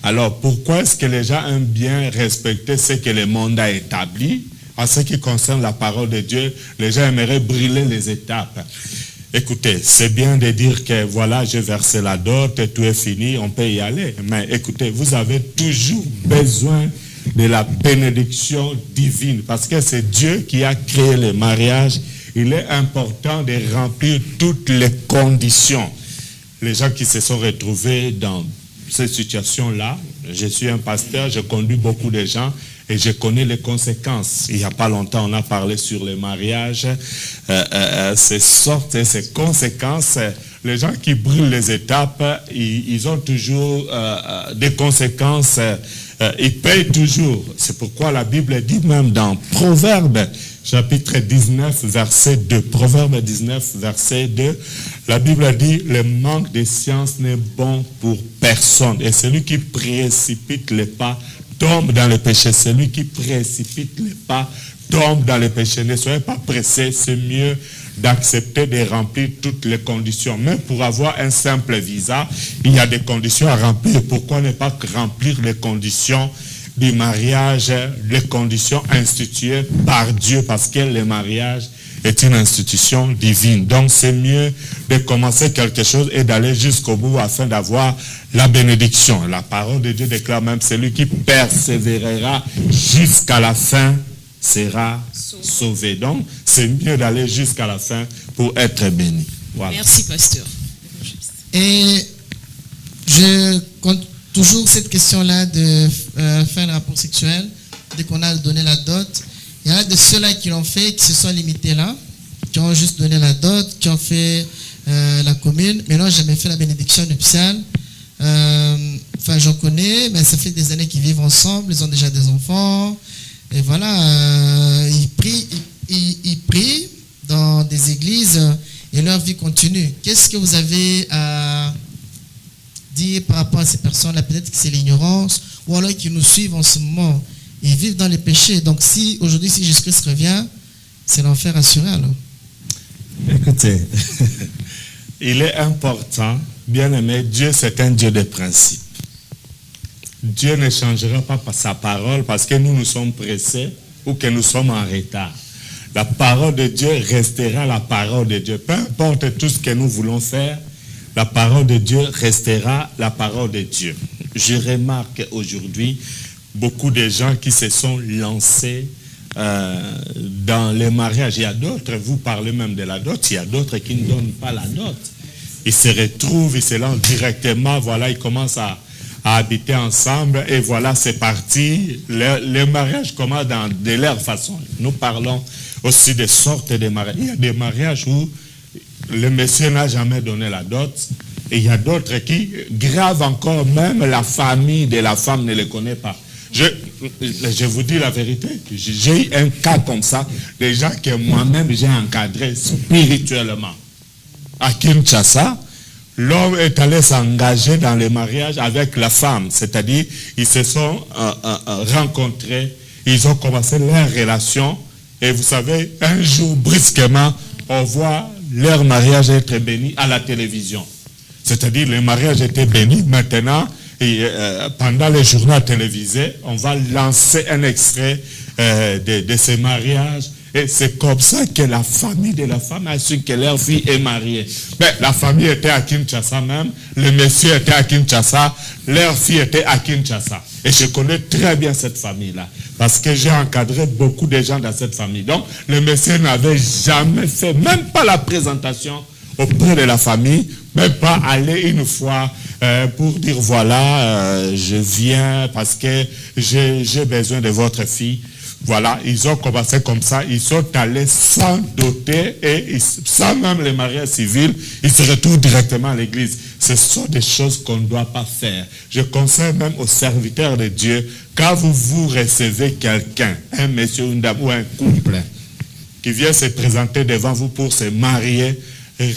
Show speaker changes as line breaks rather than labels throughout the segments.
Alors, pourquoi est-ce que les gens aiment bien respecter ce que le monde a établi? En ce qui concerne la parole de Dieu, les gens aimeraient brûler les étapes. Écoutez, c'est bien de dire que voilà, j'ai versé la dot, tout est fini, on peut y aller. Mais écoutez, vous avez toujours besoin de la bénédiction divine parce que c'est Dieu qui a créé le mariage. Il est important de remplir toutes les conditions. Les gens qui se sont retrouvés dans cette situation-là, je suis un pasteur, je conduis beaucoup de gens et je connais les conséquences. Il n'y a pas longtemps, on a parlé sur le mariage, ces conséquences. Les gens qui brûlent les étapes, ils ont toujours des conséquences, ils payent toujours. C'est pourquoi la Bible dit même dans Proverbes, chapitre 19, verset 2. Proverbe 19, verset 2. La Bible dit, le manque de science n'est bon pour personne. Et celui qui précipite les pas tombe dans le péché. Celui qui précipite les pas tombe dans le péché. Ne soyez pas pressés, c'est mieux d'accepter de remplir toutes les conditions. Même pour avoir un simple visa, il y a des conditions à remplir. Pourquoi ne pas remplir les conditions du mariage, les conditions instituées par Dieu, parce que le mariage est une institution divine. Donc c'est mieux de commencer quelque chose et d'aller jusqu'au bout afin d'avoir la bénédiction. La parole de Dieu déclare même, celui qui persévérera jusqu'à la fin sera sauvé. Donc c'est mieux d'aller jusqu'à la fin pour être béni. Voilà.
Merci, pasteur.
Et je compte toujours cette question-là de faire le rapport sexuel, dès qu'on a donné la dot. Il y en a de ceux-là qui l'ont fait, qui se sont limités là, qui ont juste donné la dot, qui ont fait la commune, mais n'ont jamais fait la bénédiction nuptiale. Enfin, j'en connais, mais ça fait des années qu'ils vivent ensemble, ils ont déjà des enfants, et voilà, ils prient dans des églises et leur vie continue. Qu'est-ce que vous avez à dire par rapport à ces personnes-là? Peut-être que c'est l'ignorance, ou alors qui nous suivent en ce moment. Ils vivent dans les péchés. Donc si aujourd'hui, si Jésus-Christ revient, c'est l'enfer assuré alors.
Écoutez, il est important, bien aimé, Dieu c'est un Dieu de principe. Dieu ne changera pas sa parole parce que nous sommes pressés ou que nous sommes en retard. La parole de Dieu restera la parole de Dieu. Peu importe tout ce que nous voulons faire, la parole de Dieu restera la parole de Dieu. Je remarque aujourd'hui beaucoup de gens qui se sont lancés dans les mariages. Il y a d'autres, vous parlez même de la dot, il y a d'autres qui ne donnent pas la dot. Ils se retrouvent, ils se lancent directement, voilà, ils commencent à habiter ensemble et voilà, c'est parti. Les mariages commencent de leur façon. Nous parlons aussi de sortes de mariages. Il y a des mariages où le monsieur n'a jamais donné la dot. Et il y a d'autres qui, grave encore, même la famille de la femme ne les connaît pas. Je vous dis la vérité, j'ai eu un cas comme ça, des gens que moi-même j'ai encadrés spirituellement. À Kinshasa, l'homme est allé s'engager dans le mariage avec la femme, c'est-à-dire ils se sont rencontrés, ils ont commencé leur relation, et vous savez, un jour, brusquement, on voit leur mariage être béni à la télévision. C'est-à-dire le mariage était béni, maintenant, et, pendant les journaux télévisés, on va lancer un extrait de ce mariage. Et c'est comme ça que la famille de la femme a su que leur fille est mariée. Mais la famille était à Kinshasa même, le monsieur était à Kinshasa, leur fille était à Kinshasa. Et je connais très bien cette famille-là, parce que j'ai encadré beaucoup de gens dans cette famille. Donc, le monsieur n'avait jamais fait, même pas la présentation auprès de la famille, même pas aller une fois pour dire voilà, je viens parce que j'ai besoin de votre fille. Voilà, ils ont commencé comme ça, ils sont allés sans doter et sans même le mariage civil, ils se retrouvent directement à l'église. Ce sont des choses qu'on ne doit pas faire. Je conseille même aux serviteurs de Dieu, quand vous recevez quelqu'un, un monsieur, une dame ou un couple, qui vient se présenter devant vous pour se marier,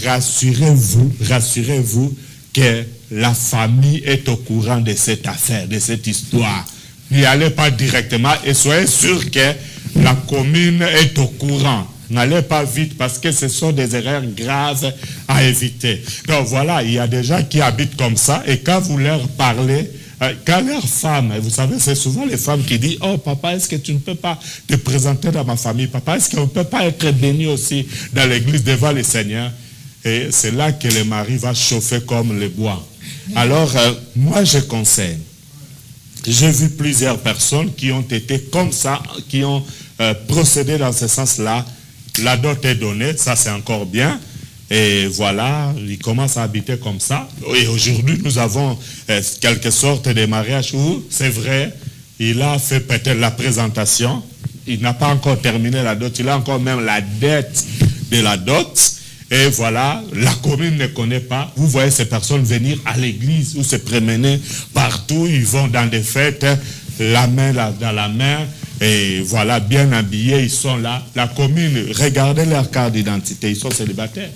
rassurez-vous que la famille est au courant de cette affaire, de cette histoire. N'y allez pas directement et soyez sûr que la commune est au courant. N'allez pas vite parce que ce sont des erreurs graves à éviter. Donc voilà, il y a des gens qui habitent comme ça et quand vous leur parlez, quand leurs femmes, vous savez, c'est souvent les femmes qui disent, oh papa, est-ce que tu ne peux pas te présenter dans ma famille? Papa, est-ce qu'on ne peut pas être béni aussi dans l'église devant le Seigneur? Et c'est là que le mari va chauffer comme le bois. Alors, moi je conseille. J'ai vu plusieurs personnes qui ont été comme ça, qui ont procédé dans ce sens-là. La dot est donnée, ça c'est encore bien. Et voilà, ils commencent à habiter comme ça. Et aujourd'hui, nous avons quelque sorte de mariage où, c'est vrai, il a fait peut-être la présentation. Il n'a pas encore terminé la dot. Il a encore même la dette de la dot. Et voilà, la commune ne connaît pas. Vous voyez ces personnes venir à l'église ou se promener partout. Ils vont dans des fêtes, la main dans la main. Et voilà, bien habillés, ils sont là. La commune, regardez leur carte d'identité, ils sont célibataires.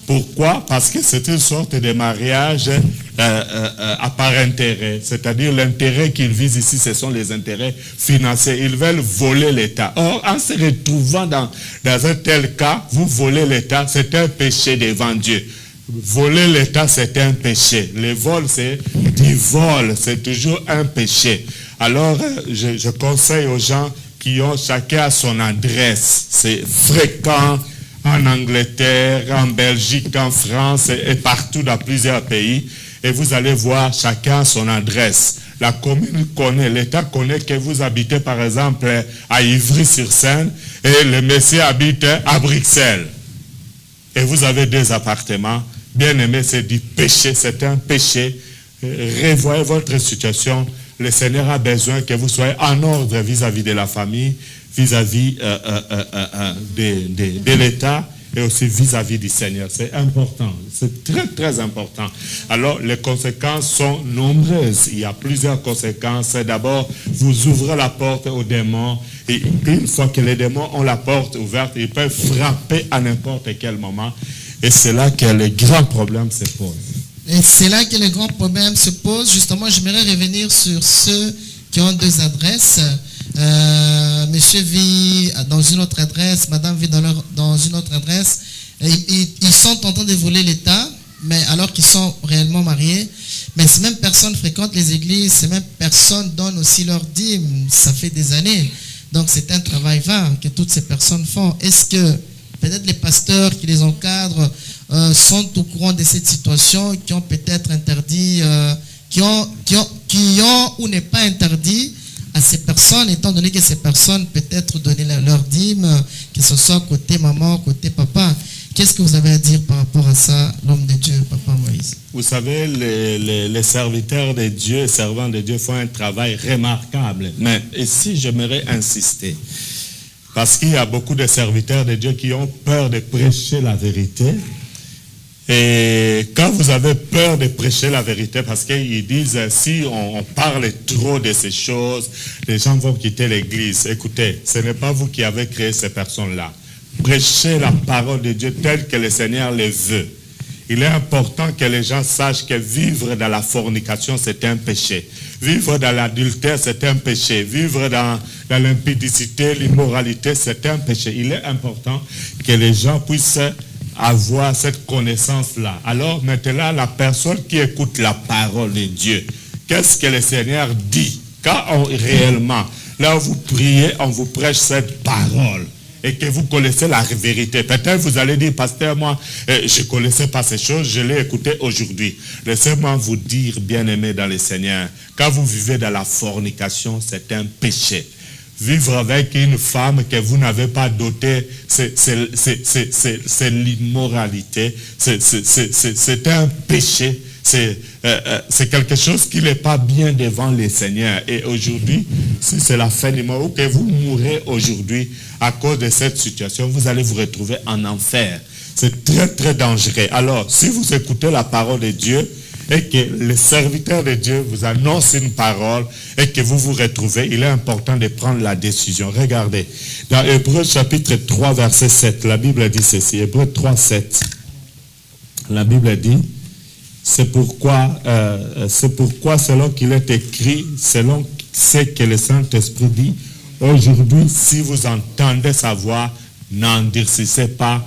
Pourquoi? Parce que c'est une sorte de mariage à part intérêt. C'est-à-dire l'intérêt qu'ils visent ici, ce sont les intérêts financiers. Ils veulent voler l'État. Or, en se retrouvant dans un tel cas, vous volez l'État, c'est un péché devant Dieu. Voler l'État, c'est un péché. Le vol, c'est du vol. C'est toujours un péché. Alors, je conseille aux gens qui ont chacun son adresse. C'est fréquent en Angleterre, en Belgique, en France et partout dans plusieurs pays. Et vous allez voir chacun son adresse. La commune connaît, l'État connaît que vous habitez par exemple à Ivry-sur-Seine et le monsieur habite à Bruxelles. Et vous avez 2 appartements. Bien aimé, c'est du péché, c'est un péché. Revoyez votre situation. Le Seigneur a besoin que vous soyez en ordre vis-à-vis de la famille, vis-à-vis de l'État et aussi vis-à-vis du Seigneur. C'est important, c'est très très important. Alors les conséquences sont nombreuses. Il y a plusieurs conséquences. D'abord, vous ouvrez la porte aux démons et une fois que les démons ont la porte ouverte, ils peuvent frapper à n'importe quel moment. Et c'est là que le grand problème se pose.
Et c'est là que le grand problème se pose. Justement, j'aimerais revenir sur ceux qui ont 2 adresses. Monsieur vit dans une autre adresse, madame vit dans une autre adresse. Ils sont en train de voler l'État, mais alors qu'ils sont réellement mariés. Mais ces mêmes personnes fréquentent les églises, ces mêmes personnes donnent aussi leur dîme. Ça fait des années. Donc c'est un travail vain que toutes ces personnes font. Est-ce que peut-être les pasteurs qui les encadrent sont au courant de cette situation, qui ont peut-être interdit, qui ont ou n'est pas interdit à ces personnes, étant donné que ces personnes peut-être donner leur dîme, que ce soit côté maman, côté papa. Qu'est-ce que vous avez à dire par rapport à ça, l'homme de Dieu, Papa Moïse?
Vous savez, les serviteurs de Dieu, servants de Dieu font un travail remarquable. Mais ici, j'aimerais insister. Parce qu'il y a beaucoup de serviteurs de Dieu qui ont peur de prêcher la vérité. Et quand vous avez peur de prêcher la vérité, parce qu'ils disent, si on parle trop de ces choses, les gens vont quitter l'église. Écoutez, ce n'est pas vous qui avez créé ces personnes-là. Prêchez la parole de Dieu telle que le Seigneur le veut. Il est important que les gens sachent que vivre dans la fornication, c'est un péché. Vivre dans l'adultère, c'est un péché. Vivre dans l'impudicité, l'immoralité, c'est un péché. Il est important que les gens puissent avoir cette connaissance-là. Alors maintenant, la personne qui écoute la parole de Dieu, qu'est-ce que le Seigneur dit? Quand réellement, là où vous priez, on vous prêche cette parole et que vous connaissez la vérité. Peut-être vous allez dire, pasteur, moi, je ne connaissais pas ces choses, je l'ai écouté aujourd'hui. Laissez-moi vous dire, bien-aimé dans le Seigneur, quand vous vivez dans la fornication, c'est un péché. Vivre avec une femme que vous n'avez pas dotée, c'est l'immoralité, c'est un péché, c'est quelque chose qui n'est pas bien devant le Seigneur. Et aujourd'hui, si c'est la fin du monde, ou que vous mourrez aujourd'hui à cause de cette situation, vous allez vous retrouver en enfer. C'est très très dangereux. Alors, si vous écoutez la parole de Dieu, et que le serviteur de Dieu vous annonce une parole et que vous vous retrouvez, il est important de prendre la décision. Regardez, dans Hébreux chapitre 3, verset 7, la Bible dit ceci, Hébreux 3, 7. La Bible dit, c'est pourquoi selon qu'il est écrit, selon ce que le Saint-Esprit dit, aujourd'hui, si vous entendez sa voix, n'endurcissez pas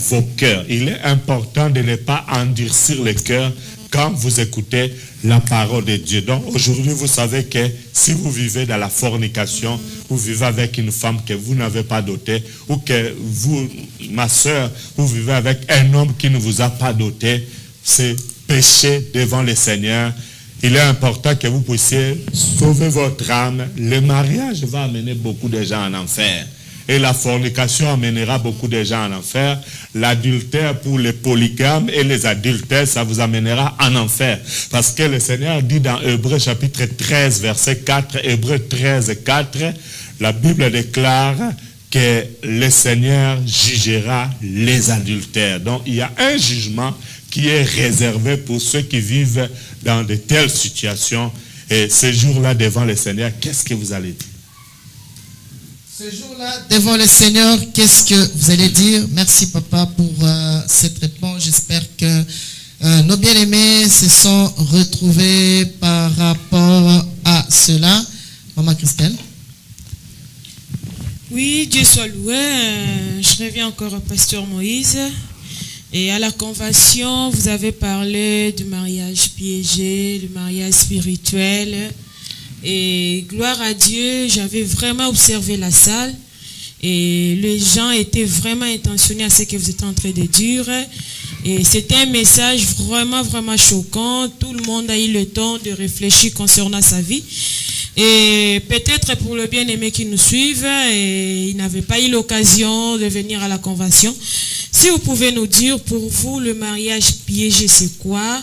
vos cœurs. Il est important de ne pas endurcir les cœurs quand vous écoutez la parole de Dieu. Donc aujourd'hui, vous savez que si vous vivez dans la fornication, vous vivez avec une femme que vous n'avez pas dotée, ou que vous, ma soeur, vous vivez avec un homme qui ne vous a pas doté, c'est péché devant le Seigneur. Il est important que vous puissiez sauver votre âme. Le mariage va amener beaucoup de gens en enfer. Et la fornication amènera beaucoup de gens en enfer. L'adultère pour les polygames et les adultères, ça vous amènera en enfer. Parce que le Seigneur dit dans Hébreux chapitre 13, verset 4, Hébreux 13, 4, la Bible déclare que le Seigneur jugera les adultères. Donc il y a un jugement qui est réservé pour ceux qui vivent dans de telles situations. Et ce jour-là devant le Seigneur, qu'est-ce que vous allez dire?
Ce jour-là, devant le Seigneur, qu'est-ce que vous allez dire? Merci, Papa, pour cette réponse. J'espère que nos bien-aimés se sont retrouvés par rapport à cela. Maman Christelle?
Oui, Dieu soit loué. Je reviens encore au pasteur Moïse. Et à la convention, vous avez parlé du mariage piégé, du mariage spirituel. Et gloire à Dieu, j'avais vraiment observé la salle et les gens étaient vraiment intentionnés à ce que vous êtes en train de dire. Et c'était un message vraiment, vraiment choquant. Tout le monde a eu le temps de réfléchir concernant sa vie. Et peut-être pour le bien-aimé qui nous suivent, et ils n'avaient pas eu l'occasion de venir à la convention. Si vous pouvez nous dire, pour vous, le mariage piégé, c'est quoi?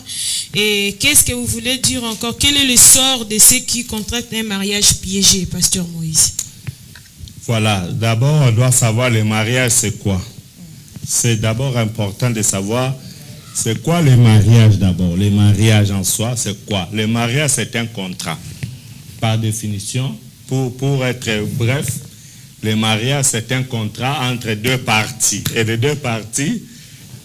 Et qu'est-ce que vous voulez dire encore? Quel est le sort de ceux qui contractent un mariage piégé, pasteur Moïse?
Voilà, d'abord, on doit savoir le mariage, c'est quoi? C'est d'abord important de savoir, c'est quoi le mariage d'abord? Le mariage en soi, c'est quoi? Le mariage, c'est un contrat. Par définition, pour être bref, le mariage, c'est un contrat entre deux parties. Et les deux parties,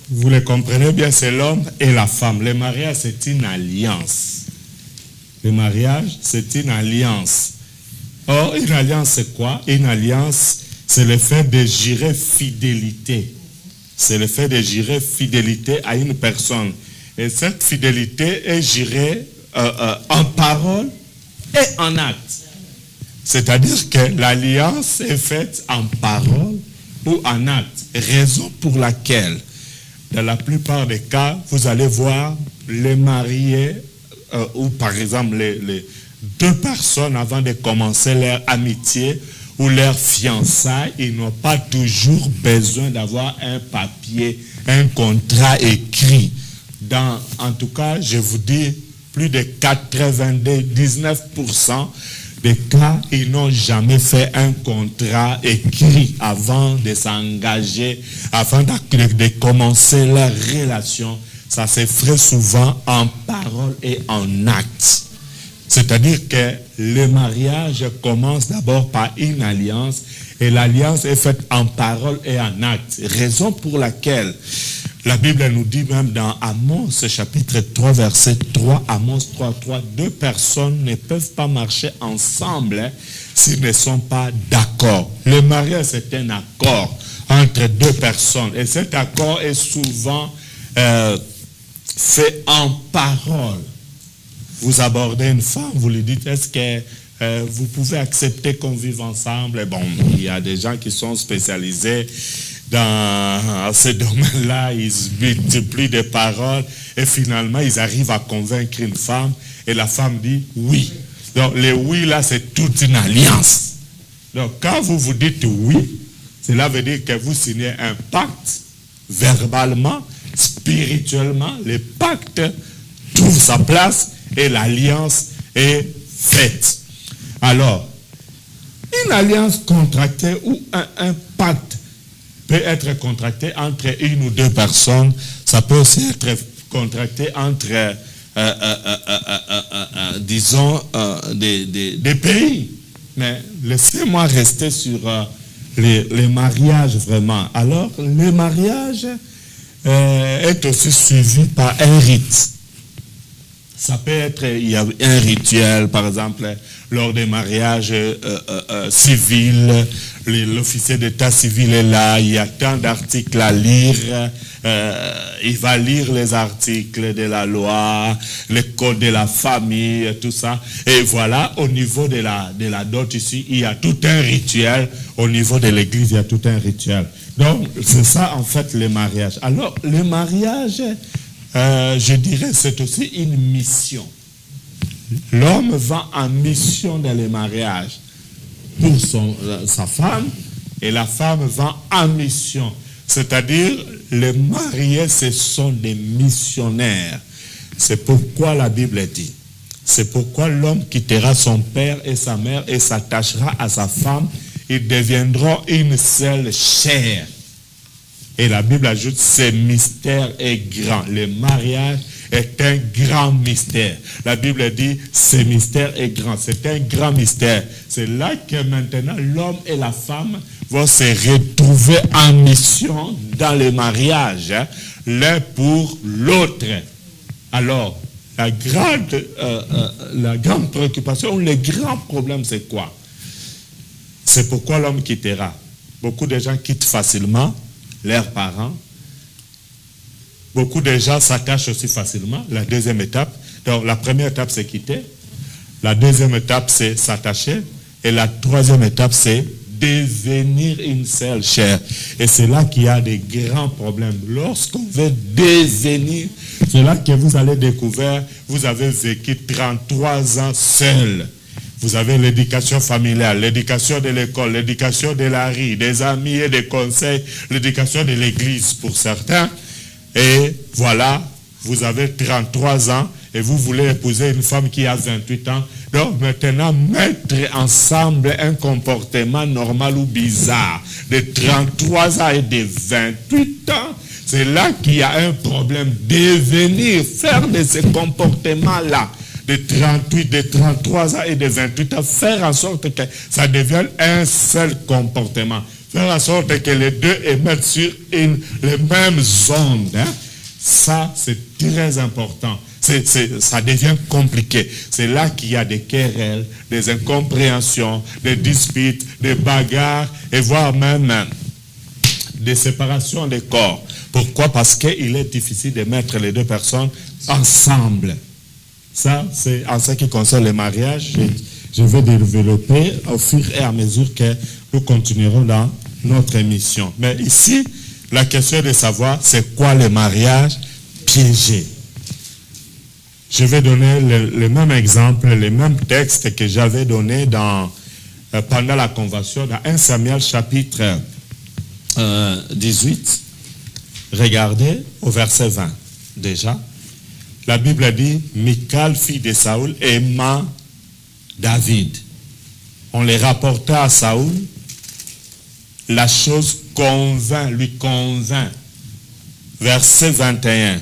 vous le comprenez bien, c'est l'homme et la femme. Le mariage, c'est une alliance. Le mariage, c'est une alliance. Or, une alliance, c'est quoi? Une alliance, c'est le fait de jurer fidélité. C'est le fait de jurer fidélité à une personne. Et cette fidélité est jurée en parole et en acte. C'est-à-dire que l'alliance est faite en parole ou en acte. Raison pour laquelle, dans la plupart des cas, vous allez voir les mariés, ou par exemple les deux personnes avant de commencer leur amitié ou leur fiançailles, ils n'ont pas toujours besoin d'avoir un papier, un contrat écrit. En tout cas, je vous dis, plus de 99% des cas, ils n'ont jamais fait un contrat écrit avant de s'engager, avant de commencer leur relation. Ça se ferait souvent en parole et en acte. C'est-à-dire que le mariage commence d'abord par une alliance et l'alliance est faite en parole et en acte. Raison pour laquelle la Bible nous dit même dans Amos chapitre 3 verset 3, Amos 3, deux personnes ne peuvent pas marcher ensemble s'ils ne sont pas d'accord. Le mariage, c'est un accord entre deux personnes et cet accord est souvent fait en parole. Vous abordez une femme, vous lui dites, est-ce que vous pouvez accepter qu'on vive ensemble? Et bon, il y a des gens qui sont spécialisés dans ce domaine-là, ils multiplient des paroles et finalement, ils arrivent à convaincre une femme et la femme dit oui. Donc, le oui, là, c'est toute une alliance. Donc, quand vous vous dites oui, cela veut dire que vous signez un pacte verbalement, spirituellement, le pacte trouve sa place et l'alliance est faite. Alors, une alliance contractée ou un pacte peut être contracté entre une ou deux personnes. Ça peut aussi être contracté entre, disons, des pays. Mais laissez-moi rester sur les mariages vraiment. Alors, le mariage est aussi suivi par un rite. Ça peut être, il y a un rituel, par exemple, lors des mariages civils, l'officier d'état civil est là, il y a tant d'articles à lire, il va lire les articles de la loi, les codes de la famille, tout ça. Et voilà, au niveau de la dot ici, il y a tout un rituel. Au niveau de l'église, il y a tout un rituel. Donc, c'est ça, en fait, le mariage. Alors, le mariage, je dirais, c'est aussi une mission. L'homme va en mission dans le mariage pour sa femme, et la femme va en mission. C'est-à-dire, les mariés, ce sont des missionnaires. C'est pourquoi la Bible dit. C'est pourquoi l'homme quittera son père et sa mère et s'attachera à sa femme. Ils deviendront une seule chair. Et la Bible ajoute, ce mystère est grand. Le mariage est un grand mystère. La Bible dit, ce mystère est grand. C'est un grand mystère. C'est là que maintenant l'homme et la femme vont se retrouver en mission dans le mariage, hein, l'un pour l'autre. Alors, la grande préoccupation, le grand problème, c'est quoi? C'est pourquoi l'homme quittera. Beaucoup de gens quittent facilement leurs parents. Beaucoup de gens s'attachent aussi facilement. La deuxième étape. Donc, la première étape, c'est quitter. La deuxième étape, c'est s'attacher. Et la troisième étape, c'est devenir une seule chair. Et c'est là qu'il y a des grands problèmes. Lorsqu'on veut devenir, c'est là que vous allez découvrir, vous avez vécu 33 ans seul. Vous avez l'éducation familiale, l'éducation de l'école, l'éducation de la rue, des amis et des conseils, l'éducation de l'église pour certains. Et voilà, vous avez 33 ans et vous voulez épouser une femme qui a 28 ans. Donc maintenant, mettre ensemble un comportement normal ou bizarre de 33 ans et de 28 ans, c'est là qu'il y a un problème. Devenir, faire de ce comportement-là, de 38, de 33 ans et de 28 ans, faire en sorte que ça devienne un seul comportement. Faire en sorte que les deux émettent sur les mêmes ondes. Hein? Ça, c'est très important. Ça devient compliqué. C'est là qu'il y a des querelles, des incompréhensions, des disputes, des bagarres, et voire même des séparations des corps. Pourquoi? Parce qu'il est difficile de mettre les deux personnes ensemble. Ça, c'est en ce qui concerne le mariage. Je vais développer au fur et à mesure que nous continuerons dans notre émission. Mais ici, la question est de savoir c'est quoi le mariage piégé. Je vais donner le même exemple, le même texte que j'avais donné pendant la convention, dans 1 Samuel chapitre 18. Regardez au verset 20 déjà. La Bible dit, Michal, fille de Saoul, aima David. On les rapporta à Saoul. La chose lui convainc. Verset 21.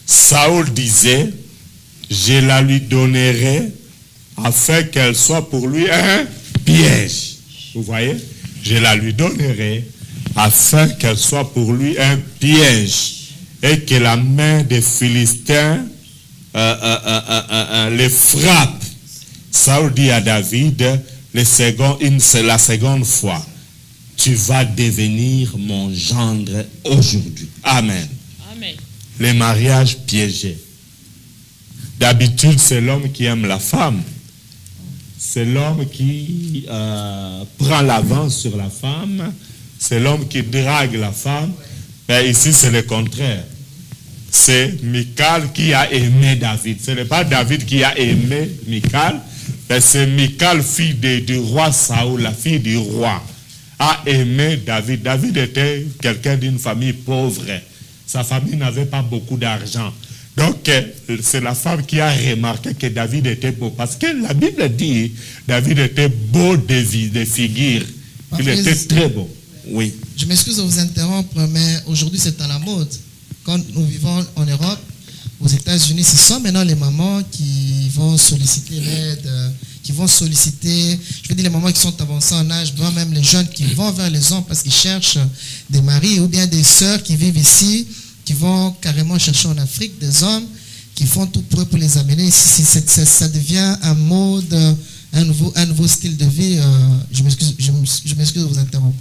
Saoul disait, je la lui donnerai afin qu'elle soit pour lui un piège. Vous voyez? Je la lui donnerai afin qu'elle soit pour lui un piège et que la main des Philistins les frappe. Saoul dit à David la seconde fois, tu vas devenir mon gendre aujourd'hui. Amen.
Amen.
Les mariages piégés. D'habitude, c'est l'homme qui aime la femme. C'est l'homme qui prend l'avance sur la femme. C'est l'homme qui drague la femme. Mais ici, c'est le contraire. C'est Michal qui a aimé David. Ce n'est pas David qui a aimé Michal, mais c'est Michal, fille du roi Saoul, la fille du roi, a aimé David. David était quelqu'un d'une famille pauvre. Sa famille n'avait pas beaucoup d'argent. Donc, c'est la femme qui a remarqué que David était beau. Parce que la Bible dit, David était beau de figure. Il était très beau. Oui.
Je m'excuse de vous interrompre, mais aujourd'hui, c'est à la mode. Quand nous vivons en Europe, aux États-Unis, ce sont maintenant les mamans qui vont solliciter l'aide, qui vont solliciter, je veux dire les mamans qui sont avancées en âge, voire même les jeunes qui vont vers les hommes parce qu'ils cherchent des maris ou bien des sœurs qui vivent ici, qui vont carrément chercher en Afrique des hommes qui font tout pour les amener. Si ça devient un mode, un nouveau style de vie, je m'excuse de vous interrompre.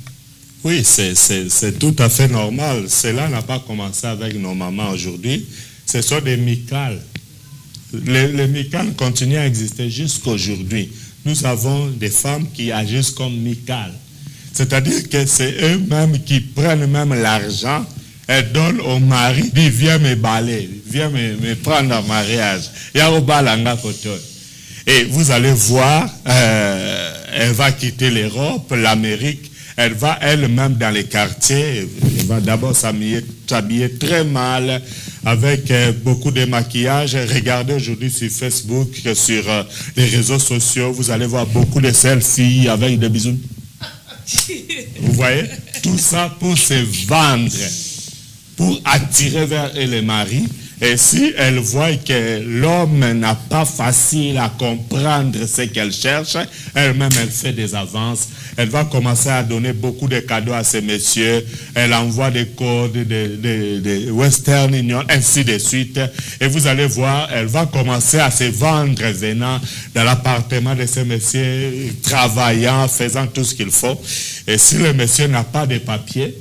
Oui, c'est tout à fait normal. Cela n'a pas commencé avec nos mamans aujourd'hui. Ce sont des micales. Les micales continuent à exister jusqu'aujourd'hui. Nous avons des femmes qui agissent comme micales. C'est-à-dire que c'est eux-mêmes qui prennent même l'argent. Elle donne au mari, dit viens me balayer, viens me prendre en mariage. Et vous allez voir, elle va quitter l'Europe, l'Amérique, elle va elle-même dans les quartiers, elle va d'abord s'habiller très mal, avec beaucoup de maquillage. Regardez aujourd'hui sur Facebook, sur les réseaux sociaux, vous allez voir beaucoup de selfies avec des bisous. Vous voyez, tout ça pour se vendre, pour attirer vers elle les maris. Et si elle voit que l'homme n'a pas facile à comprendre ce qu'elle cherche, elle-même elle fait des avances. Elle va commencer à donner beaucoup de cadeaux à ces messieurs. Elle envoie des codes, des Western Union, ainsi de suite. Et vous allez voir, elle va commencer à se vendre venant dans l'appartement de ces messieurs, travaillant, faisant tout ce qu'il faut. Et si le monsieur n'a pas de papiers,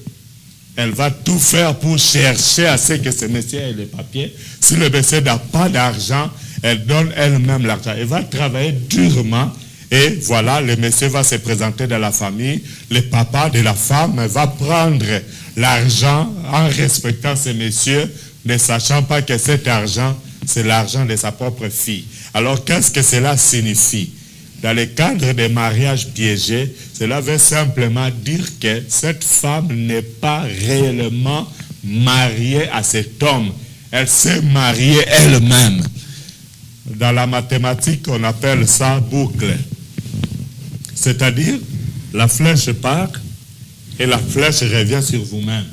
elle va tout faire pour chercher à ce que ce monsieur ait les papiers. Si le monsieur n'a pas d'argent, elle donne elle-même l'argent. Elle va travailler durement et voilà, le monsieur va se présenter dans la famille. Le papa de la femme va prendre l'argent en respectant ce monsieur, ne sachant pas que cet argent, c'est l'argent de sa propre fille. Alors, qu'est-ce que cela signifie? Dans le cadre des mariages piégés, cela veut simplement dire que cette femme n'est pas réellement mariée à cet homme. Elle s'est mariée elle-même. Dans la mathématique, on appelle ça boucle. C'est-à-dire, la flèche part et la flèche revient sur vous-même.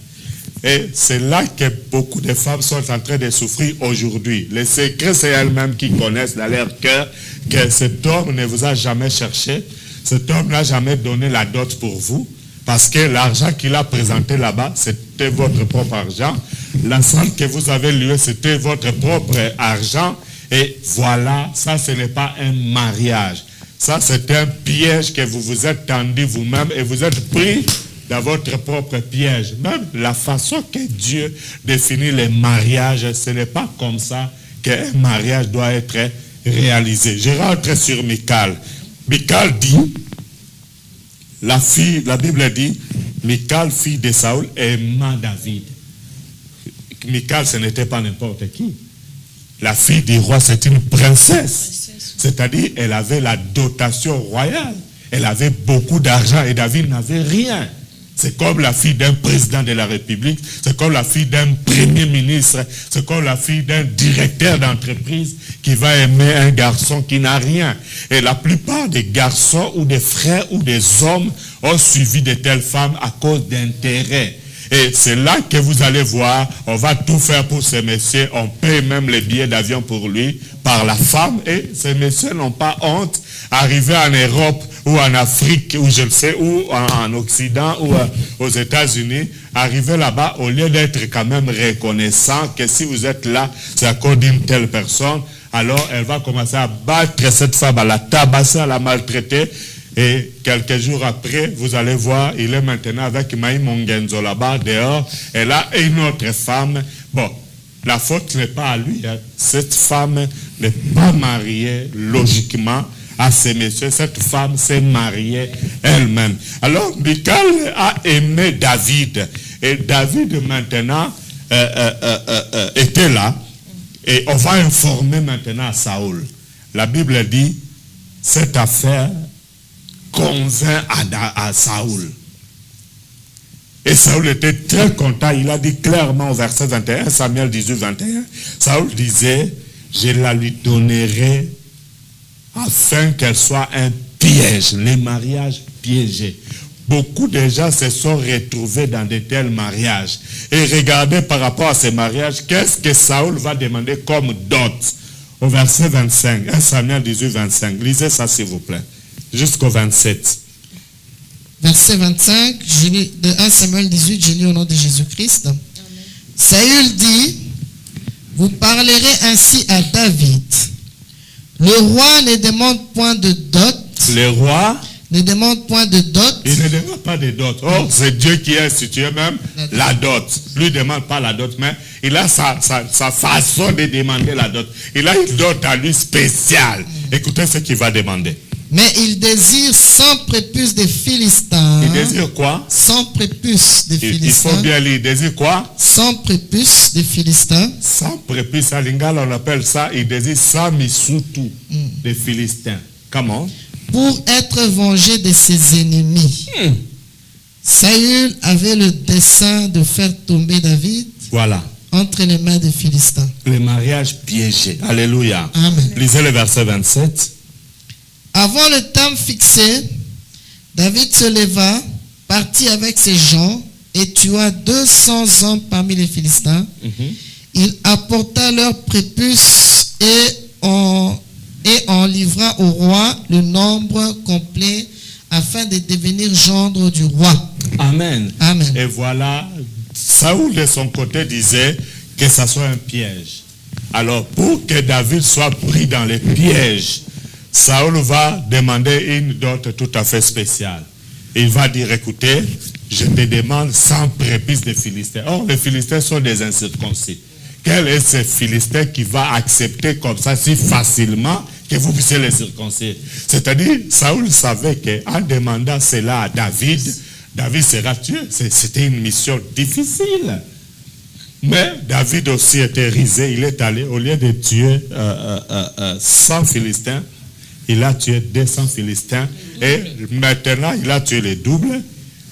Et c'est là que beaucoup de femmes sont en train de souffrir aujourd'hui. Le secret, c'est elles-mêmes qui connaissent dans leur cœur que cet homme ne vous a jamais cherché. Cet homme n'a jamais donné la dot pour vous. Parce que l'argent qu'il a présenté là-bas, c'était votre propre argent. L'ensemble que vous avez loué, c'était votre propre argent. Et voilà, ça, ce n'est pas un mariage. Ça, c'est un piège que vous vous êtes tendu vous-même et vous êtes pris dans votre propre piège. Même la façon que Dieu définit les mariages, ce n'est pas comme ça qu'un mariage doit être réalisé. Je rentre sur Michal. Michal dit, la Bible dit, Michal, fille de Saoul, aima David. Michal, ce n'était pas n'importe qui. La fille du roi, c'est une princesse. C'est-à-dire, elle avait la dotation royale. Elle avait beaucoup d'argent et David n'avait rien. C'est comme la fille d'un président de la République, c'est comme la fille d'un premier ministre, c'est comme la fille d'un directeur d'entreprise qui va aimer un garçon qui n'a rien. Et la plupart des garçons ou des frères ou des hommes ont suivi de telles femmes à cause d'intérêt. Et c'est là que vous allez voir, on va tout faire pour ces messieurs, on paye même les billets d'avion pour lui, par la femme, et ces messieurs n'ont pas honte. Arriver en Europe ou en Afrique, ou je le sais, ou en Occident, ou aux États-Unis, arriver là-bas, au lieu d'être quand même reconnaissant que si vous êtes là, c'est à cause d'une telle personne, alors elle va commencer à battre cette femme, à la tabasser, à la maltraiter. Et quelques jours après, vous allez voir, il est maintenant avec Maï Mongenzo là-bas, dehors. Et là, une autre femme. Bon, la faute n'est pas à lui. Hein. Cette femme n'est pas mariée logiquement à ces messieurs. Cette femme s'est mariée elle-même. Alors, Michal a aimé David. Et David, maintenant, était là. Et on va informer maintenant à Saoul. La Bible dit, cette affaire convainc à Saoul. Et Saoul était très content. Il a dit clairement au verset 21, Samuel 18, 21, Saoul disait, je la lui donnerai afin qu'elle soit un piège, les mariages piégés. Beaucoup de gens se sont retrouvés dans de tels mariages. Et regardez par rapport à ces mariages, qu'est-ce que Saoul va demander comme dot? Au verset 25, 1 Samuel 18, 25. Lisez ça s'il vous plaît. Jusqu'au 27.
Verset 25, de 1 Samuel 18, je lis au nom de Jésus-Christ. Saül dit, vous parlerez ainsi à David. Le roi ne demande point de dot.
Le roi
Ne demande point de dot.
il ne demande pas de dot. Oh, c'est Dieu qui a institué même la dot. Lui ne demande pas la dot, mais il a sa façon de demander la dot. Il a une dot à lui spéciale. Écoutez ce qu'il va demander.
Mais il désire 100 prépuces des Philistins.
Il désire quoi?
100 prépuces des
Il faut
Philistins.
bien lire. Il désire quoi?
100 prépuces des Philistins.
100 prépuces à Lingala, on appelle ça. Il désire 100 misutu des Philistins. Comment?
Pour être vengé de ses ennemis. Saül avait le dessein de faire tomber David
Voilà.
entre les mains des Philistins.
Le mariage piégé. Alléluia.
Amen.
Lisez le verset 27.
Avant le temps fixé, David se leva, partit avec ses gens et tua 200 hommes parmi les Philistins. Il apporta leurs prépuces et en livra au roi le nombre complet afin de devenir gendre du roi.
Amen.
Amen.
Et voilà, Saoul de son côté disait que ça soit un piège. Alors pour que David soit pris dans le piège, Saoul va demander une dot tout à fait spéciale. Il va dire, écoutez, je te demande 100 prépuces des Philistins. Or, les Philistins sont des incirconcis. Quel est ce Philistin qui va accepter comme ça si facilement que vous puissiez les circoncire? C'est-à-dire, Saoul savait qu'en demandant cela à David, David sera tué. C'était une mission difficile. Mais David aussi était risé. Il est allé, au lieu de tuer 100 Philistins, il a tué 200 Philistins. Et maintenant, il a tué les doubles.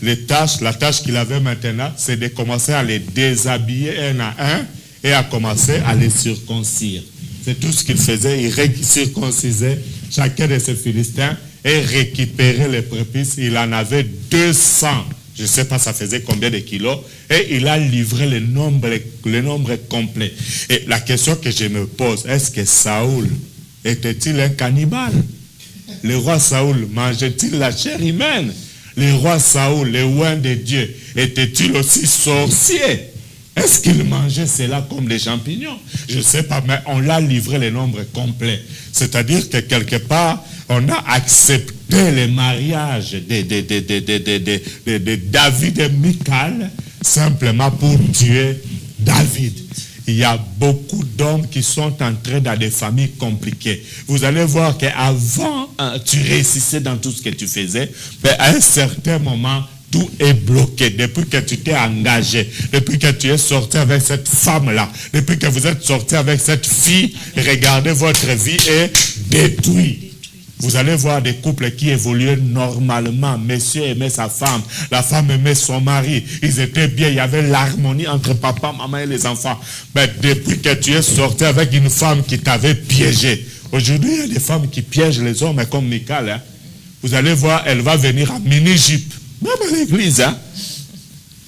La tâche qu'il avait maintenant, c'est de commencer à les déshabiller un à un et à commencer à les circoncire. C'est tout ce qu'il faisait. Il circoncisait chacun de ces Philistins et récupérait les prépuces. Il en avait 200. Je ne sais pas ça faisait combien de kilos. Et il a livré le nombre complet. Et la question que je me pose, est-ce que Saoul était-il un cannibale? Le roi Saoul mangeait-il la chair humaine? Le roi Saoul, le roi de Dieu, était-il aussi sorcier? Est-ce qu'il mangeait cela comme des champignons? Je ne sais pas, mais on l'a livré le nombre complet. C'est-à-dire que quelque part, on a accepté le mariage de David et Michal simplement pour tuer David. Il y a beaucoup d'hommes qui sont entrés dans des familles compliquées. Vous allez voir qu'avant, tu réussissais dans tout ce que tu faisais, mais à un certain moment, tout est bloqué. Depuis que tu t'es engagé, depuis que tu es sorti avec cette femme-là, depuis que vous êtes sorti avec cette fille, regardez, votre vie est détruite. Vous allez voir des couples qui évoluaient normalement. Monsieur aimait sa femme, la femme aimait son mari. Ils étaient bien, il y avait l'harmonie entre papa, maman et les enfants. Mais depuis que tu es sorti avec une femme qui t'avait piégé, aujourd'hui il y a des femmes qui piègent les hommes comme Michal. Hein. Vous allez voir, elle va venir à mini-jupe, même à l'église. Hein.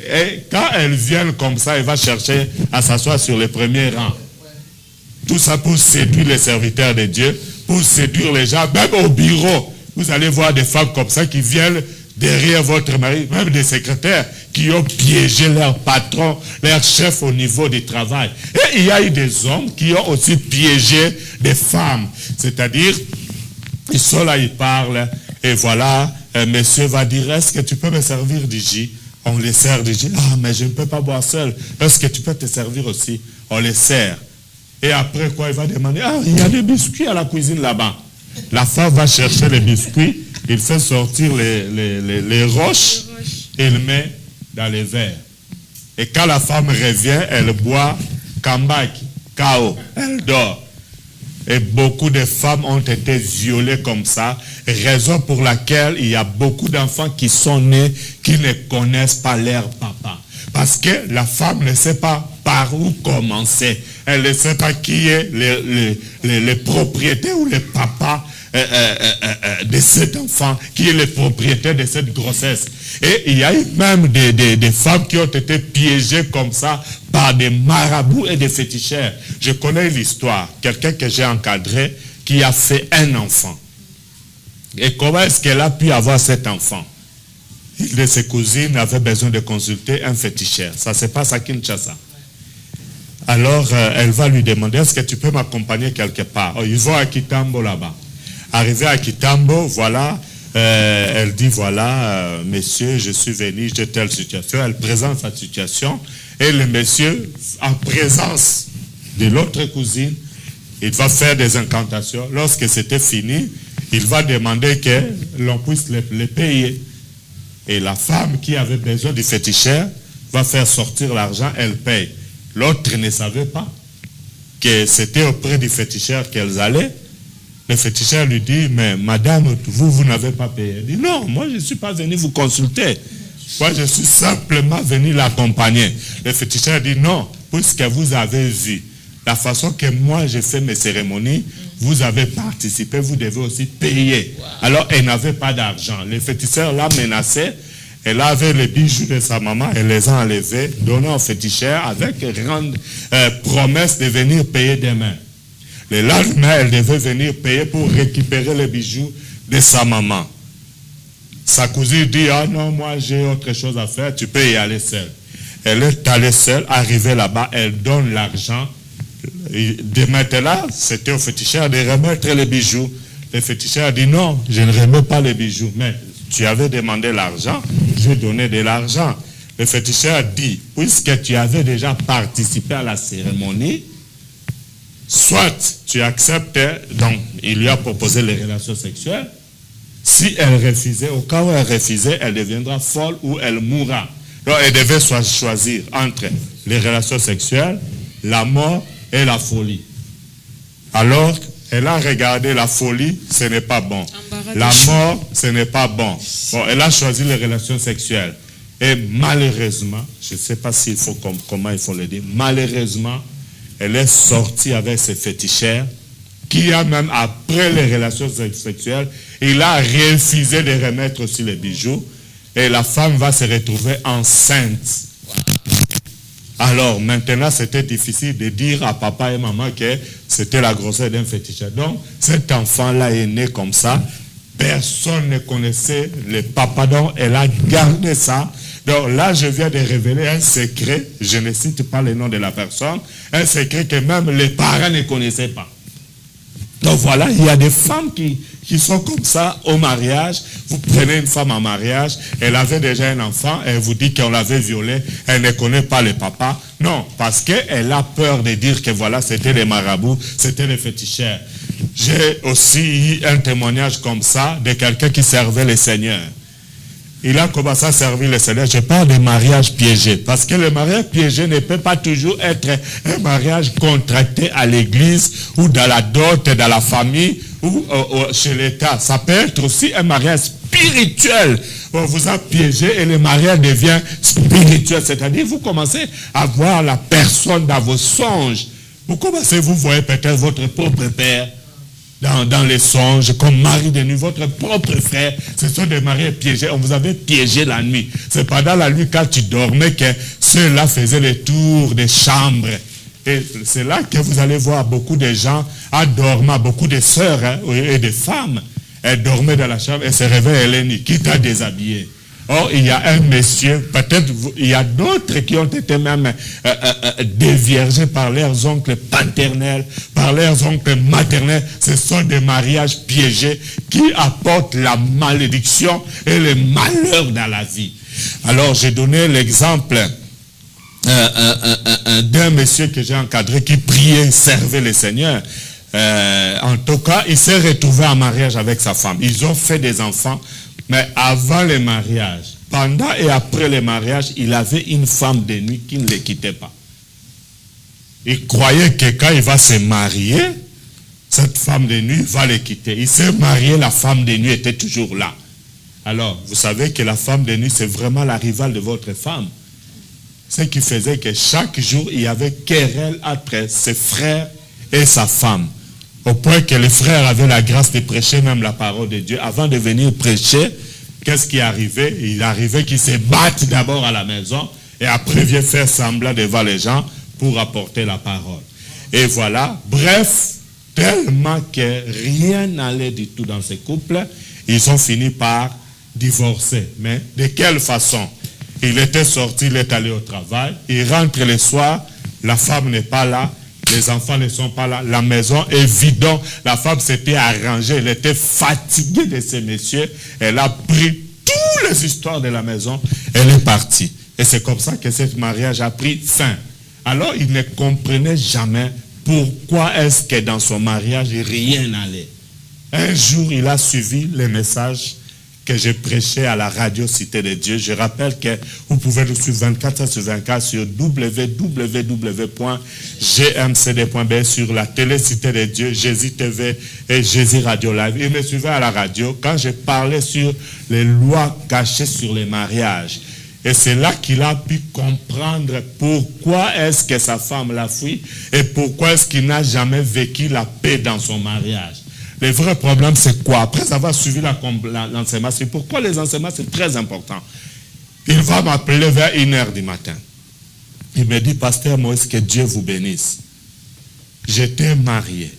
Et quand elles viennent comme ça, elle va chercher à s'asseoir sur le premier rang. Tout ça pour séduire les serviteurs de Dieu, pour séduire les gens, même au bureau. Vous allez voir des femmes comme ça qui viennent derrière votre mari, même des secrétaires qui ont piégé leur patron, leur chef au niveau du travail. Et il y a eu des hommes qui ont aussi piégé des femmes. C'est-à-dire, ils sont là, ils parlent, et voilà, un monsieur va dire, est-ce que tu peux me servir du jus? On les sert du jus. Ah, mais je ne peux pas boire seul. Est-ce que tu peux te servir aussi? On les sert. Et après quoi, il va demander, ah, il y a des biscuits à la cuisine là-bas. La femme va chercher les biscuits, il fait sortir les roches, et il met dans les verres. Et quand la femme revient, elle boit kambaki, kao, elle dort. Et beaucoup de femmes ont été violées comme ça, raison pour laquelle il y a beaucoup d'enfants qui sont nés, qui ne connaissent pas leur papa. Parce que la femme ne sait pas par où commencer. Elle ne sait pas qui est les propriétaires ou les papas de cet enfant, qui est le propriétaire de cette grossesse. Et il y a eu même des femmes qui ont été piégées comme ça par des marabouts et des féticheurs. Je connais l'histoire. Quelqu'un que j'ai encadré qui a fait un enfant. Et comment est-ce qu'elle a pu avoir cet enfant? Une de ses cousines avait besoin de consulter un féticheur. Ça se passe à Kinshasa. Alors, elle va lui demander, est-ce que tu peux m'accompagner quelque part? Ils vont à Kitambo là-bas. Arrivé à Kitambo, voilà, elle dit, voilà, messieurs, je suis venu, j'ai telle situation. Elle présente sa situation et le monsieur, en présence de l'autre cousine, il va faire des incantations. Lorsque c'était fini, il va demander que l'on puisse les payer. Et la femme qui avait besoin du féticheur va faire sortir l'argent, elle paye. L'autre ne savait pas que c'était auprès du féticheur qu'elles allaient. Le féticheur lui dit, mais madame, vous n'avez pas payé. Elle dit, non, moi je ne suis pas venu vous consulter. Moi je suis simplement venu l'accompagner. Le féticheur dit, non, puisque vous avez vu la façon que moi j'ai fait mes cérémonies, vous avez participé, vous devez aussi payer. Alors elle n'avait pas d'argent. Le féticheur l'a menacé. Elle avait les bijoux de sa maman, elle les a enlevés, donnés au féticheur avec promesse de venir payer demain. Le lendemain, elle devait venir payer pour récupérer les bijoux de sa maman. Sa cousine dit, ah non, moi j'ai autre chose à faire, tu peux y aller seule. Elle est allée seule, arrivée là-bas, elle donne l'argent. De maintenant, c'était au féticheur de remettre les bijoux. Le féticheur dit, non, je ne remets pas les bijoux, mais tu avais demandé l'argent, je donnais de l'argent. Le féticheur dit, puisque tu avais déjà participé à la cérémonie, soit tu acceptes, donc il lui a proposé les relations sexuelles. Si elle refusait, au cas où elle refusait, elle deviendra folle ou elle mourra. Donc elle devait choisir entre les relations sexuelles, la mort et la folie. Alors, elle a regardé la folie, ce n'est pas bon. La mort, ce n'est pas bon. Bon, elle a choisi les relations sexuelles. Et malheureusement, je ne sais pas comment il faut le dire, malheureusement, elle est sortie avec ses féticheurs, qui a même, après les relations sexuelles, il a refusé de remettre aussi les bijoux, et la femme va se retrouver enceinte. Alors, maintenant, c'était difficile de dire à papa et maman que c'était la grossesse d'un féticheur. Donc, cet enfant-là est né comme ça. Personne ne connaissait le papa, donc elle a gardé ça. Donc là, je viens de révéler un secret, je ne cite pas le nom de la personne, un secret que même les parents ne connaissaient pas. Donc voilà, il y a des femmes qui sont comme ça au mariage. Vous prenez une femme en mariage, elle avait déjà un enfant, elle vous dit qu'on l'avait violée, elle ne connaît pas le papa. Non, parce qu'elle a peur de dire que voilà, c'était les marabouts, c'était les féticheurs. J'ai aussi eu un témoignage comme ça de quelqu'un qui servait le Seigneur. Il a commencé à servir le Seigneur. Je parle de mariage piégé. Parce que le mariage piégé ne peut pas toujours être un mariage contracté à l'église ou dans la dot, dans la famille ou chez l'État. Ça peut être aussi un mariage spirituel. On vous a piégé et le mariage devient spirituel. C'est-à-dire vous commencez à voir la personne dans vos songes. Vous commencez, vous voyez peut-être votre propre père dans les songes, comme mari de nuit, votre propre frère. Ce sont des maris piégés. On vous avait piégé la nuit. C'est pendant la nuit, quand tu dormais, que ceux-là faisaient les tours des chambres. Et c'est là que vous allez voir beaucoup de gens à dormir, beaucoup de sœurs et de femmes. Elles dormaient dans la chambre et se réveillent la nuit, qui t'a déshabillé. Or, il y a un monsieur, peut-être il y a d'autres qui ont été même déviergés par leurs oncles paternels, par leurs oncles maternels. Ce sont des mariages piégés qui apportent la malédiction et le malheur dans la vie. Alors, j'ai donné l'exemple d'un monsieur que j'ai encadré qui priait, servait le Seigneur. En tout cas, il s'est retrouvé en mariage avec sa femme. Ils ont fait des enfants. Mais avant le mariage, pendant et après le mariage, il avait une femme de nuit qui ne le quittait pas. Il croyait que quand il va se marier, cette femme de nuit va le quitter. Il s'est marié, la femme de nuit était toujours là. Alors, vous savez que la femme de nuit, c'est vraiment la rivale de votre femme. Ce qui faisait que chaque jour, il y avait querelle entre ses frères et sa femme. Au point que les frères avaient la grâce de prêcher même la parole de Dieu. Avant de venir prêcher, qu'est-ce qui arrivait? Il arrivait qu'ils se battent d'abord à la maison et après viennent faire semblant devant les gens pour apporter la parole. Et voilà, bref, tellement que rien n'allait du tout dans ces couples, ils ont fini par divorcer. Mais de quelle façon? Il était sorti, il est allé au travail, il rentre le soir, La femme n'est pas là. Les enfants ne sont pas là. La maison est vide. La femme s'était arrangée. Elle était fatiguée de ces messieurs. Elle a pris toutes les histoires de la maison. Elle est partie. Et c'est comme ça que ce mariage a pris fin. Alors, il ne comprenait jamais pourquoi est-ce que dans son mariage, rien n'allait. Un jour, il a suivi les messages que je prêchais à la radio Cité de Dieu. Je rappelle que vous pouvez nous suivre 24/24 sur www.gmcd.be sur la télé Cité de Dieu, Jésus TV et Jésus Radio Live. Il me suivait à la radio quand je parlais sur les lois cachées sur les mariages. Et c'est là qu'il a pu comprendre pourquoi est-ce que sa femme l'a fui et pourquoi est-ce qu'il n'a jamais vécu la paix dans son mariage. Le vrai problème, c'est quoi? Après avoir suivi l'enseignement, c'est pourquoi les enseignements, c'est très important. Il va m'appeler vers 1h du matin. Il me dit, Pasteur Moïse, que Dieu vous bénisse. J'étais marié.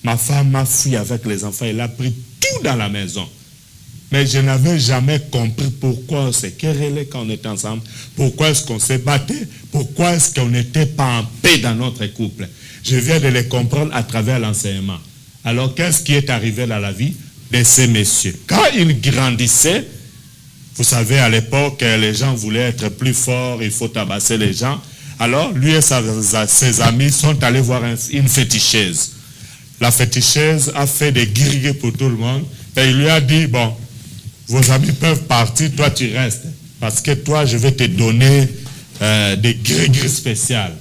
Ma femme m'a fui avec les enfants. Elle a pris tout dans la maison. Mais je n'avais jamais compris pourquoi on s'est querellé quand on était ensemble. Pourquoi est-ce qu'on s'est battu? Pourquoi est-ce qu'on n'était pas en paix dans notre couple? Je viens de les comprendre à travers l'enseignement. Alors, qu'est-ce qui est arrivé dans la vie de ces messieurs? Quand ils grandissaient, vous savez, à l'époque, les gens voulaient être plus forts, il faut tabasser les gens. Alors, lui et ses amis sont allés voir une féticheuse. La féticheuse a fait des grillés pour tout le monde. Et il lui a dit, bon, vos amis peuvent partir, toi tu restes. Parce que toi, je vais te donner des gris spéciales.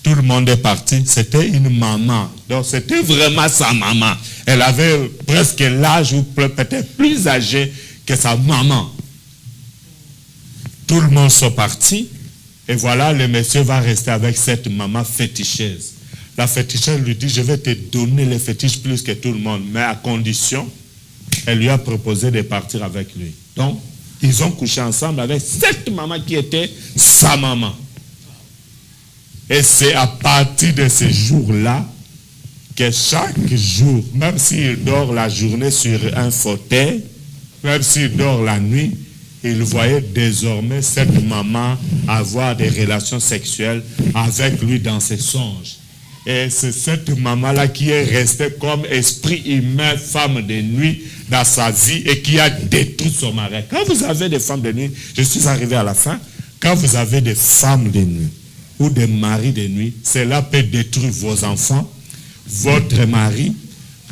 Tout le monde est parti. C'était une maman. Donc, c'était vraiment sa maman. Elle avait presque l'âge ou peut-être plus âgée que sa maman. Tout le monde sont partis. Et voilà, le monsieur va rester avec cette maman féticheuse. La féticheuse lui dit, je vais te donner les fétiches plus que tout le monde. Mais à condition, elle lui a proposé de partir avec lui. Donc, ils ont couché ensemble avec cette maman qui était sa maman. Et c'est à partir de ce jour-là que chaque jour, même s'il dort la journée sur un fauteuil, même s'il dort la nuit, il voyait désormais cette maman avoir des relations sexuelles avec lui dans ses songes. Et c'est cette maman-là qui est restée comme esprit humain, femme de nuit dans sa vie et qui a détruit son mari. Quand vous avez des femmes de nuit, je suis arrivé à la fin, quand vous avez des femmes de nuit, ou des maris de nuit, cela peut détruire vos enfants, votre mari,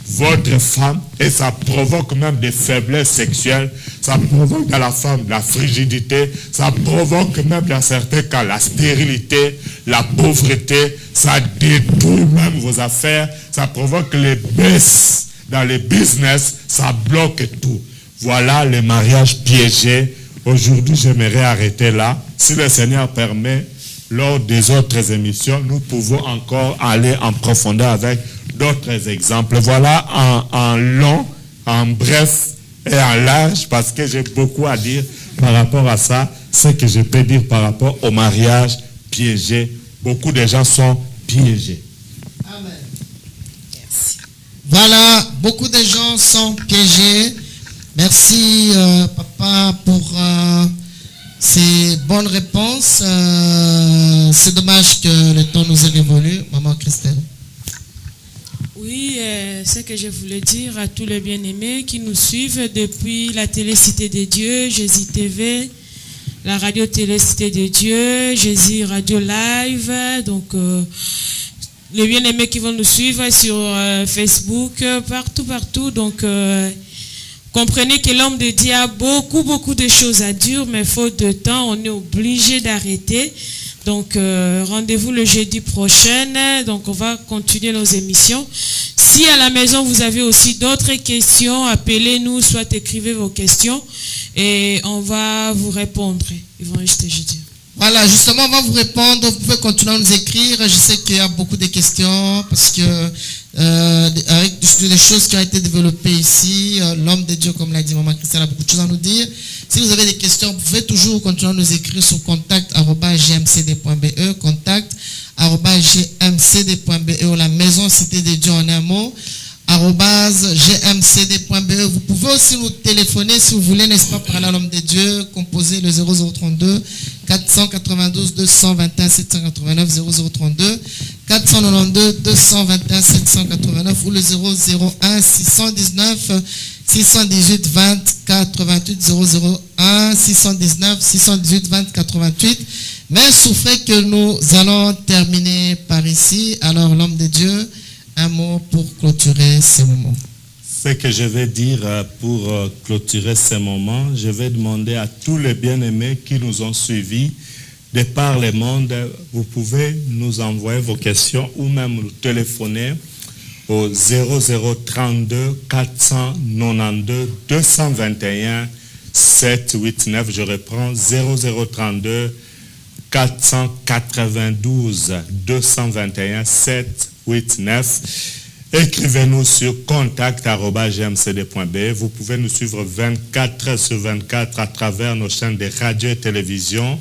votre femme, et ça provoque même des faiblesses sexuelles, ça provoque dans la femme la frigidité, ça provoque même dans certains cas la stérilité, la pauvreté, ça détruit même vos affaires, ça provoque les baisses dans les business, ça bloque tout. Voilà le mariage piégé. Aujourd'hui, j'aimerais arrêter là. Si le Seigneur permet, lors des autres émissions, nous pouvons encore aller en profondeur avec d'autres exemples. Voilà en long, en bref et en large, parce que j'ai beaucoup à dire par rapport à ça, ce que je peux dire par rapport au mariage piégé. Beaucoup de gens sont piégés.
Amen. Merci. Voilà, beaucoup de gens sont piégés. Merci, papa, pour ces bonnes réponses. C'est dommage que le temps nous ait révolu. Maman Christelle.
Oui, ce que je voulais dire à tous les bien-aimés qui nous suivent depuis la télé Cité des Dieux, Jésus TV, la radio télé Cité des Dieux, Jésus Radio Live, donc les bien-aimés qui vont nous suivre sur Facebook, partout, donc comprenez que l'homme de Dieu a beaucoup de choses à dire, mais faute de temps, on est obligé d'arrêter. Donc, rendez-vous le jeudi prochain. Donc, on va continuer nos émissions. Si à la maison, vous avez aussi d'autres questions, appelez-nous, soit écrivez vos questions et on va vous répondre. Ils vont jeter jeudi.
Voilà, justement, on va vous répondre. Vous pouvez continuer à nous écrire. Je sais qu'il y a beaucoup de questions parce que avec des choses qui ont été développées ici, l'homme de Dieu, comme l'a dit Maman Christelle, a beaucoup de choses à nous dire. Si vous avez des questions, vous pouvez toujours continuer à nous écrire sur contact@gmcd.be, contact@gmcd.be, ou la maison Cité des Dieux en un mot. @gmcd.be. Vous pouvez aussi nous téléphoner si vous voulez, n'est-ce pas, parler à l'homme de Dieu. Composez le 0032 492 221 789 0032 492 221 789 ou le 001 619 618 20 88 001 619 618 20 88. Mais souffrez que nous allons terminer par ici. Alors l'homme de Dieu, un mot pour clôturer ce moment.
Ce que je vais dire pour clôturer ce moment, je vais demander à tous les bien-aimés qui nous ont suivis de par le monde, vous pouvez nous envoyer vos questions ou même nous téléphoner au 0032 492 221 789. Je reprends 0032 492 221 789. Écrivez-nous sur contact@gmcd.be. Vous pouvez nous suivre 24/24 à travers nos chaînes de radio et télévision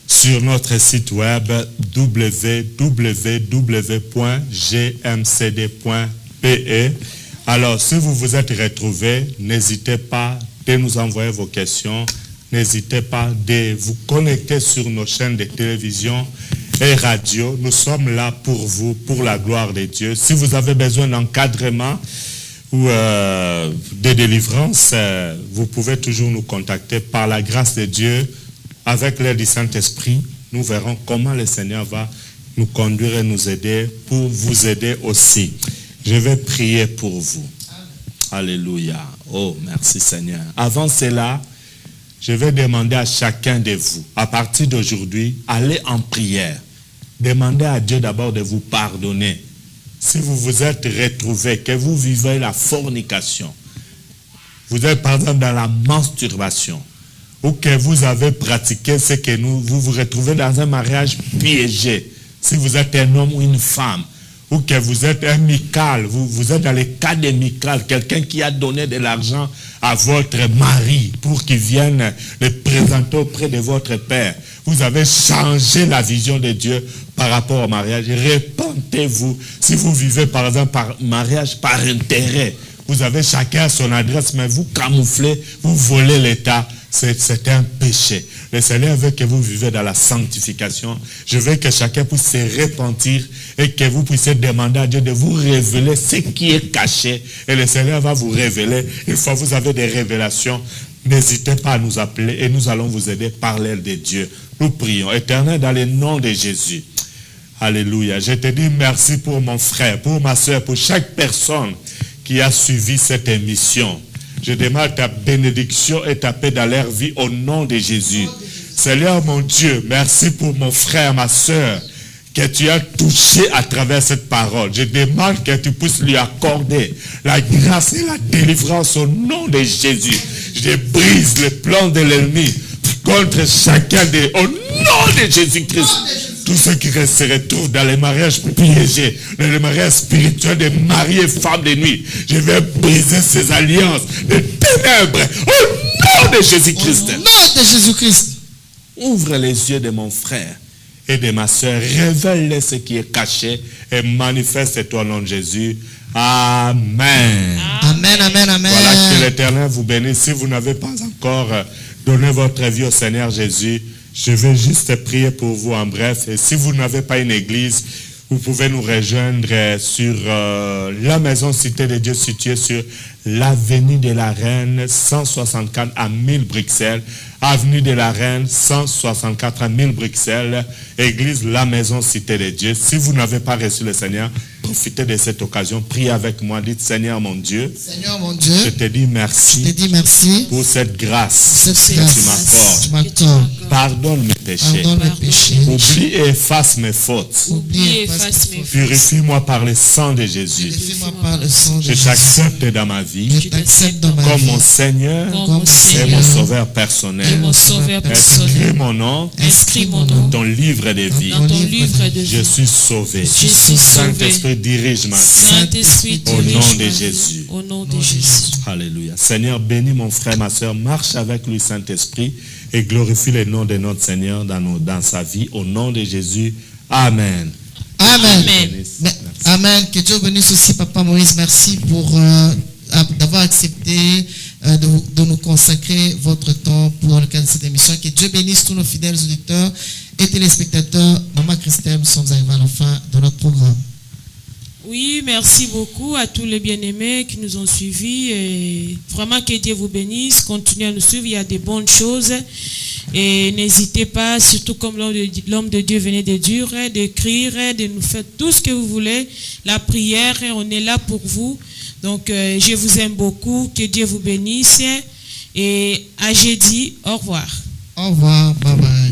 sur notre site web www.gmcd.be. Alors, si vous vous êtes retrouvés, n'hésitez pas de nous envoyer vos questions. N'hésitez pas de vous connecter sur nos chaînes de télévision et radio. Nous sommes là pour vous, pour la gloire de Dieu. Si vous avez besoin d'encadrement ou de délivrance, vous pouvez toujours nous contacter par la grâce de Dieu. Avec l'aide du Saint-Esprit, nous verrons comment le Seigneur va nous conduire et nous aider pour vous aider aussi. Je vais prier pour vous. Alléluia. Oh, merci Seigneur. Avant cela, je vais demander à chacun de vous, à partir d'aujourd'hui, allez en prière. Demandez à Dieu d'abord de vous pardonner. Si vous vous êtes retrouvés, que vous vivez la fornication, vous êtes par exemple dans la masturbation, ou que vous avez pratiqué ce que vous vous retrouvez dans un mariage piégé, si vous êtes un homme ou une femme, ou que vous êtes un mical, vous êtes dans le cas de mical, quelqu'un qui a donné de l'argent à votre mari pour qu'il vienne le présenter auprès de votre père. Vous avez changé la vision de Dieu par rapport au mariage. Repentez-vous. Si vous vivez par exemple par mariage par intérêt, vous avez chacun son adresse, mais vous camouflez, vous volez l'État. C'est un péché. Le Seigneur veut que vous vivez dans la sanctification. Je veux que chacun puisse se repentir et que vous puissiez demander à Dieu de vous révéler ce qui est caché. Et le Seigneur va vous révéler. Une fois que vous avez des révélations, n'hésitez pas à nous appeler et nous allons vous aider par l'aide de Dieu. Nous prions. Éternel, dans le nom de Jésus. Alléluia. Je te dis merci pour mon frère, pour ma soeur, pour chaque personne qui a suivi cette émission. Je demande ta bénédiction et ta paix dans leur vie au nom de Jésus. Seigneur mon Dieu, merci pour mon frère, ma soeur, que tu as touché à travers cette parole. Je demande que tu puisses lui accorder la grâce et la délivrance au nom de Jésus. Je brise le plan de l'ennemi contre chacun des... Au nom de Jésus-Christ. Tous ceux qui se retrouvent dans les mariages piégés, dans les mariages spirituels de mari et femme de nuit, je vais briser ces alliances de ténèbres au nom de Jésus-Christ.
Au nom de Jésus-Christ.
Ouvre les yeux de mon frère et de ma soeur. Révèle ce qui est caché et manifeste-toi au nom de Jésus. Amen.
Amen, amen, amen.
Voilà, que l'Éternel vous bénisse. Si vous n'avez pas encore donné votre vie au Seigneur Jésus, je vais juste prier pour vous en bref. Et si vous n'avez pas une église, vous pouvez nous rejoindre sur la maison Cité de Dieu située sur l'avenue de la Reine 164 à 1000 Bruxelles. Avenue de la Reine 164 à 1000 Bruxelles. Église La Maison Cité de Dieu. Si vous n'avez pas reçu le Seigneur, profitez de cette occasion. Priez avec moi. Dites Seigneur mon Dieu.
Seigneur mon Dieu.
Je te dis merci.
Je te dis merci.
Pour cette grâce.
Cette
que
grâce.
tu m'accordes.
Tu m'accordes.
Pardonne mes péchés.
Pardonne mes péchés.
Oublie et efface mes fautes.
Oublie et efface mes fautes.
Purifie-moi par le sang de Jésus.
Purifie-moi par le sang de
Je
Jésus.
t'accepte dans ma vie
Je t'accepte dans ma
comme
vie.
mon Seigneur
Comme mon
et
Seigneur
mon sauveur personnel.
et mon sauveur personnel.
Inscris mon nom
Inscris mon
dans
nom
ton livre de vie.
dans ton livre de
Je
vie.
suis sauvé.
Je suis sauvé.
Saint-Esprit dirige ma vie.
Saint-Esprit,
Au
dirige
nom de
ma vie.
Jésus.
Au nom de Jésus.
Alléluia. Seigneur, bénis mon frère, ma soeur. Marche avec lui, Saint-Esprit, et glorifie le nom de notre Seigneur dans sa vie. Au nom de Jésus. Amen.
Amen.
Amen.
Bénisse.
Mais-
Merci.
Amen. Que Dieu bénisse aussi Papa Moïse. Merci pour d'avoir accepté de nous consacrer votre temps pour le cadre de cette émission. Que Dieu bénisse tous nos fidèles auditeurs et téléspectateurs. Maman Christelle, nous sommes arrivés à la fin de notre programme.
Oui, merci beaucoup à tous les bien-aimés qui nous ont suivis. Et vraiment que Dieu vous bénisse. Continuez à nous suivre, il y a des bonnes choses. Et n'hésitez pas, surtout comme l'homme de Dieu venait de dire, d'écrire, de nous faire tout ce que vous voulez. La prière, on est là pour vous. Donc, je vous aime beaucoup. Que Dieu vous bénisse. Et à jeudi, au revoir.
Au revoir, bye bye.